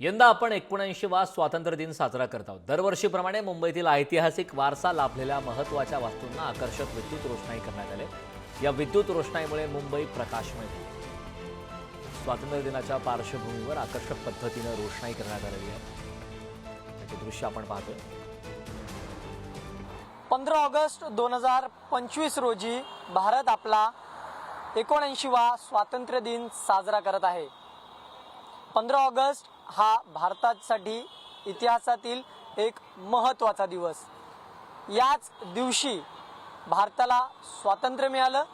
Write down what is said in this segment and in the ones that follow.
यंदा आपण 79वा स्वातंत्र्य दिन साजरा करत आहोत। दरवर्षीप्रमाणे मुंबईतील ऐतिहासिक वारसा लाभलेल्या महत्त्वाच्या वास्तूंना आकर्षक विद्युत रोषणाई करण्यात आली। या विद्युत रोषणाईमुळे मुंबई प्रकाशमय होईल। स्वातंत्र्य दिनाच्या पार्श्वभूमीवर आकर्षक पद्धतीने रोषणाई करण्यात आलेली आहे। त्याचे दृश्य आपण पाहतोय। 15 ऑगस्ट 2025 रोजी भारत आपला 79वा स्वातंत्र्य दिन साजरा करत आहे। 15 ऑगस्ट हा भारतासाठी इतिहासातील एक महत्त्वाचा दिवस। याच दिवशी भारताला स्वातंत्र्य मिळालं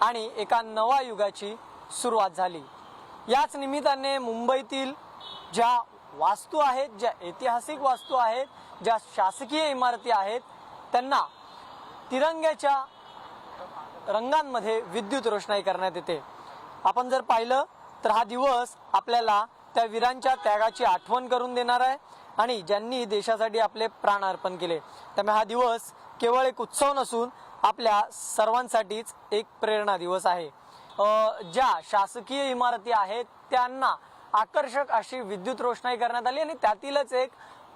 आणि एका नव्या युगाची सुरुवात झाली। याच निमित्ताने मुंबईतील ज्या वास्तू आहेत, ज्या ऐतिहासिक वास्तू आहेत, ज्या शासकीय इमारती आहेत, त्यांना तिरंग्याच्या रंगांमध्ये विद्युत रोषणाई करण्यात येते। आपण जर पाहिलं तर हा दिवस आपल्याला त्या वीरांच्या त्यागाची आठवण करून देणार आहे आणि ज्यांनी देशासाठी आपले प्राण अर्पण केले। त्यामुळे हा दिवस केवळ एक उत्सव नसून आपल्या सर्वांसाठीच एक प्रेरणा दिवस आहे। ज्या शासकीय इमारती आहेत त्यांना आकर्षक अशी विद्युत रोषणाई करण्यात आली आणि त्यातीलच एक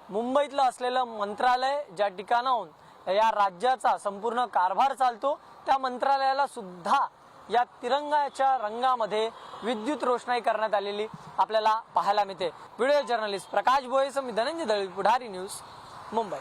मुंबईतलं असलेलं मंत्रालय, ज्या ठिकाणाहून या राज्याचा संपूर्ण कारभार चालतो, त्या मंत्रालयाला सुद्धा या तिरंगाच्या रंगामध्ये विद्युत रोषणाई करण्यात आलेली आपल्याला पाहायला मिळते। व्हिडिओ जर्नलिस्ट प्रकाश भोये, मी धनंजय दळवी, पुढारी न्यूज, मुंबई।